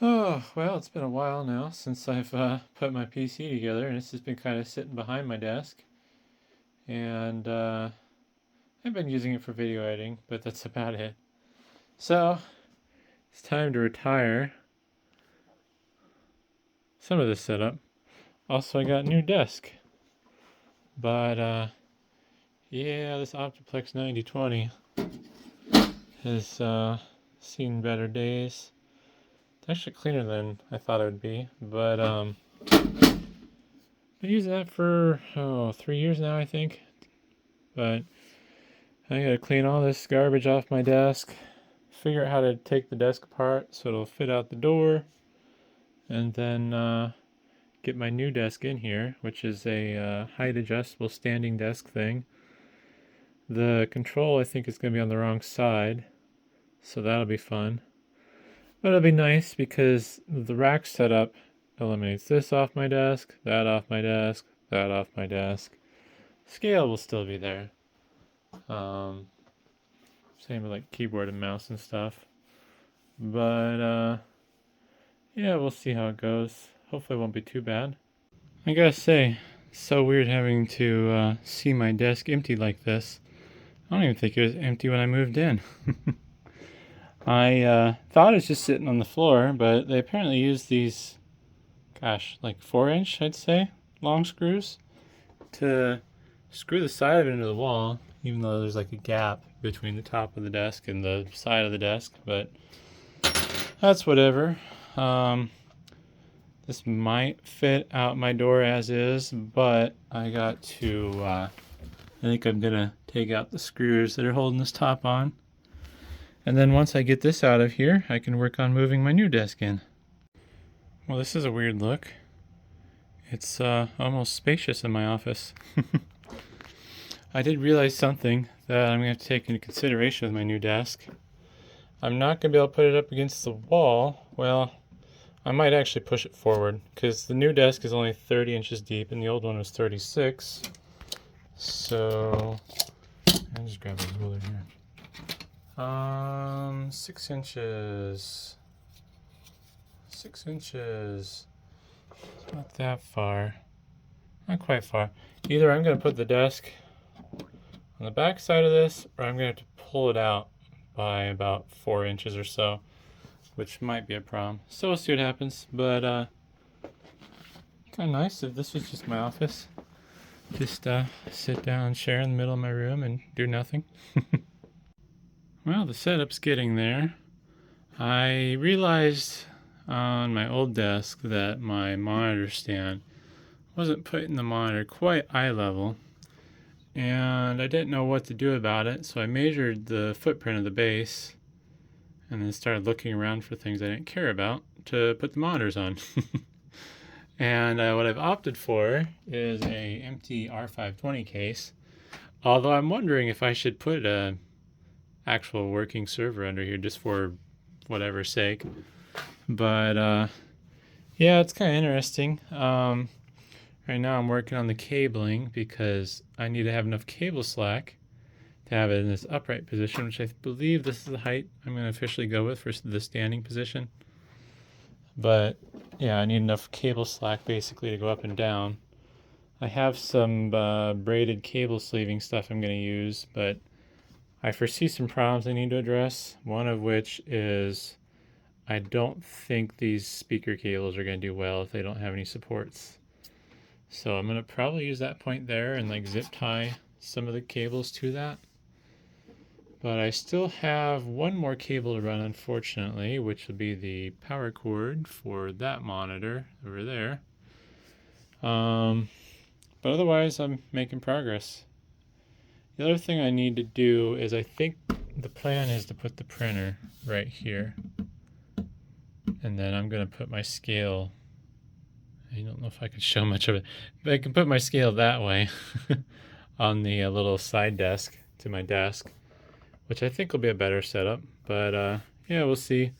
Oh, well, it's been a while now since I've put my PC together, and it's just been kind of sitting behind my desk. And I've been using it for video editing, but that's about it. So, it's time to retire some of this setup. Also, I got a new desk. But, yeah, this Optiplex 9020 has seen better days. It's actually cleaner than I thought it would be, but I've used that for 3 years now, I think. But I gotta clean all this garbage off my desk, figure out how to take the desk apart so it'll fit out the door, and then get my new desk in here, which is a height adjustable standing desk thing. The control I think is gonna be on the wrong side, so that'll be fun. But it'll be nice because the rack setup eliminates this off my desk, that off my desk, that off my desk. Scale will still be there. Um, Same with like keyboard and mouse and stuff. But yeah, we'll see how it goes. Hopefully it won't be too bad. I gotta say, it's so weird having to see my desk empty like this. I don't even think it was empty when I moved in. I thought it was just sitting on the floor, but they apparently use these, gosh, like 4-inch, I'd say, long screws to screw the side of it into the wall, even though there's like a gap between the top of the desk and the side of the desk, but that's whatever. This might fit out my door as is, but I got to, I think I'm gonna take out the screws that are holding this top on. And then once I get this out of here, I can work on moving my new desk in. Well, this is a weird look. It's almost spacious in my office. I did realize something that I'm gonna have to take into consideration with my new desk. I'm not gonna be able to put it up against the wall. Well, I might actually push it forward because the new desk is only 30 inches deep and the old one was 36. So I'll just grab a ruler here. 6 inches. 6 inches. It's not that far. Not quite far. Either I'm gonna put the desk on the back side of this, or I'm gonna have to pull it out by about 4 inches or so, which might be a problem. So we'll see what happens. But kind of nice if this was just my office. Just sit down and share in the middle of my room and do nothing. Well, the setup's getting there. I realized on my old desk that my monitor stand wasn't putting the monitor quite eye level, and I didn't know what to do about it, so I measured the footprint of the base and then started looking around for things I didn't care about to put the monitors on. And what I've opted for is a empty R520 case, although I'm wondering if I should put a actual working server under here just for whatever sake. But yeah, it's kind of interesting. Right now I'm working on the cabling because I need to have enough cable slack to have it in this upright position, which I believe this is the height I'm going to officially go with for the standing position. But yeah, I need enough cable slack basically to go up and down. I have some braided cable sleeving stuff I'm going to use, but I foresee some problems I need to address. One of which is I don't think these speaker cables are going to do well if they don't have any supports. So I'm going to probably use that point there and like zip tie some of the cables to that. But I still have one more cable to run, unfortunately, which will be the power cord for that monitor over there. But otherwise, I'm making progress. The other thing I need to do is I think the plan is to put the printer right here. And then I'm going to put my scale. I don't know if I can show much of it, but I can put my scale that way on the little side desk to my desk, which I think will be a better setup. But yeah, we'll see.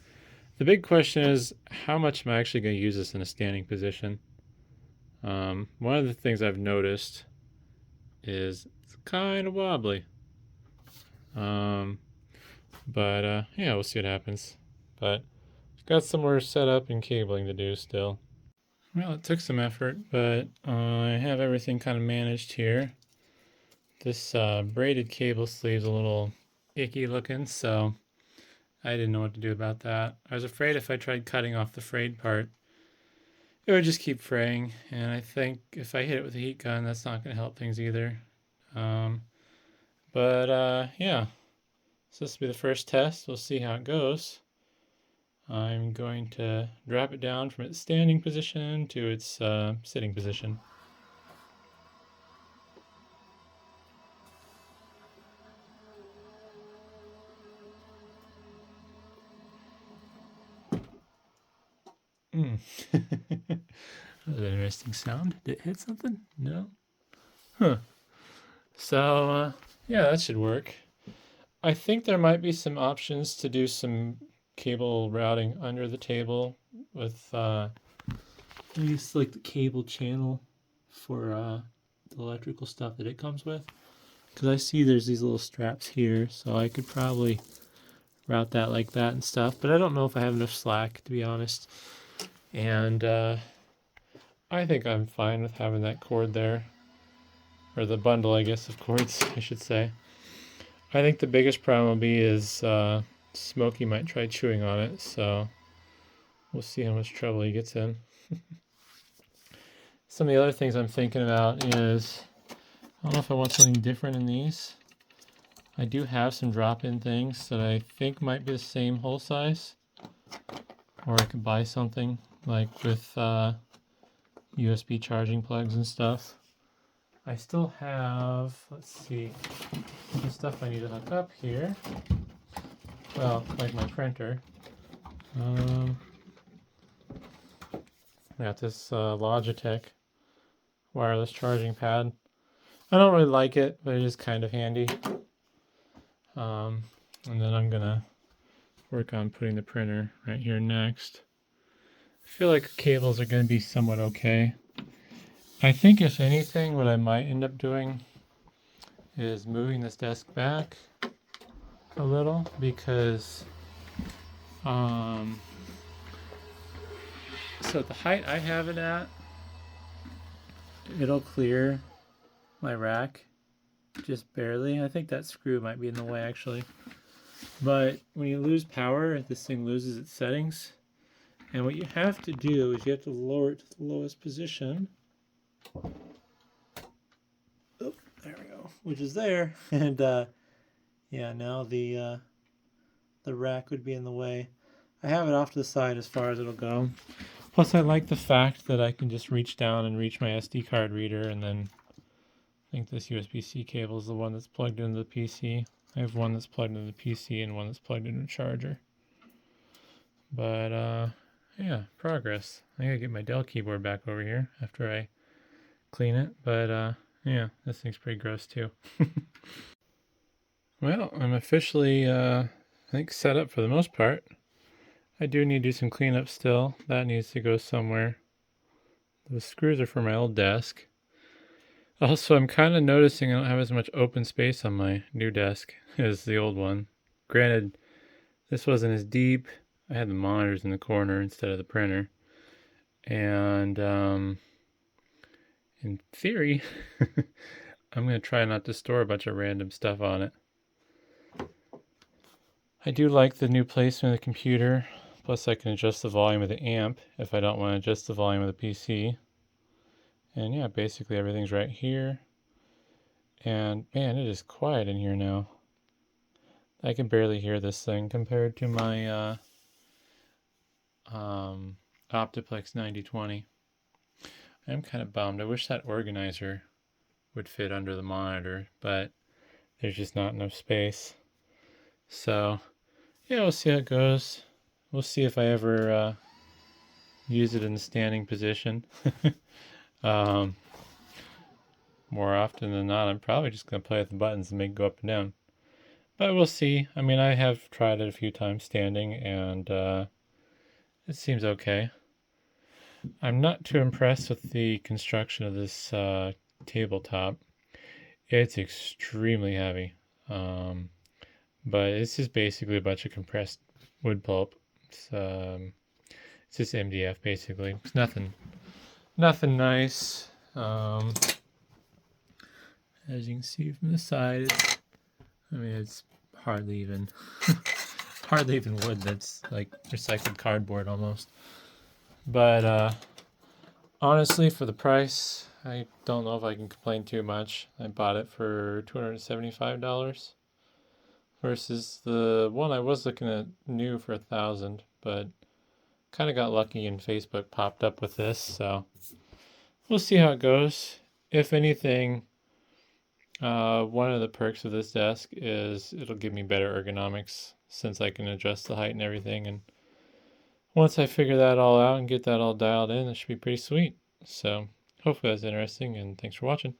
The big question is how much am I actually going to use this in a standing position? One of the things I've noticed is it's kind of wobbly. But yeah, we'll see what happens. But got some more setup and cabling to do still. Well, it took some effort, but I have everything kind of managed here. This braided cable sleeve's a little icky looking, so I didn't know what to do about that. I was afraid if I tried cutting off the frayed part, it would just keep fraying, and I think if I hit it with a heat gun, that's not going to help things either. Um, yeah, so this will be the first test. We'll see how it goes. I'm going to drop it down from its standing position to its sitting position. That was an interesting sound. Did it hit something? No? Huh. So, yeah, that should work. I think there might be some options to do some cable routing under the table with, I guess, like the cable channel for the electrical stuff that it comes with. Because I see there's these little straps here, so I could probably route that like that and stuff. But I don't know if I have enough slack, to be honest. And I think I'm fine with having that cord there. Or the bundle, I guess, of cords, I should say. I think the biggest problem will be is Smokey might try chewing on it, so we'll see how much trouble he gets in. Some of the other things I'm thinking about is, I don't know if I want something different in these. I do have some drop-in things that I think might be the same hole size. Or I could buy something like with USB charging plugs and stuff. I still have, let's see, some stuff I need to hook up here. Well, like my printer. I got this Logitech wireless charging pad. I don't really like it, but it is kind of handy. And then I'm gonna work on putting the printer right here next. I feel like cables are gonna be somewhat okay. I think if anything, what I might end up doing is moving this desk back a little because so the height I have it at, it'll clear my rack just barely. I think that screw might be in the way actually. But when you lose power, this thing loses its settings. And what you have to do is you have to lower it to the lowest position. Oh, there we go, which is there. And yeah, now the rack would be in the way. I have it off to the side as far as it'll go. Plus, I like the fact that I can just reach down and reach my SD card reader, and then I think this USB-C cable is the one that's plugged into the PC. I have one that's plugged into the PC and one that's plugged into a charger. But yeah, progress. I gotta get my Dell keyboard back over here after I clean it. But yeah, this thing's pretty gross too. Well, I'm officially I think set up for the most part. I do need to do some cleanup still. That needs to go somewhere. The screws are for my old desk. Also, I'm kind of noticing I don't have as much open space on my new desk as the old one. Granted, this wasn't as deep. I had the monitors in the corner instead of the printer. And in theory, I'm going to try not to store a bunch of random stuff on it. I do like the new placement of the computer. Plus, I can adjust the volume of the amp if I don't want to adjust the volume of the PC. And yeah, basically everything's right here. And man, it is quiet in here now. I can barely hear this thing compared to my Optiplex 9020. I'm kind of bummed. I wish that organizer would fit under the monitor, but there's just not enough space. So yeah, we'll see how it goes. We'll see if I ever use it in the standing position. More often than not, I'm probably just going to play with the buttons and make it go up and down. But we'll see. I mean, I have tried it a few times standing, and it seems okay. I'm not too impressed with the construction of this tabletop. It's extremely heavy. But it's just basically a bunch of compressed wood pulp. It's It's just MDF basically. It's nothing nice. As you can see from the side, it's hardly even wood. That's like recycled cardboard almost. But honestly, for the price, I don't know if I can complain too much. I bought it for $275 versus the one I was looking at new for $1,000, but kind of got lucky and Facebook popped up with this, so we'll see how it goes. If anything, one of the perks of this desk is it'll give me better ergonomics since I can adjust the height and everything. And once I figure that all out and get that all dialed in, it should be pretty sweet. So hopefully that's interesting, and thanks for watching.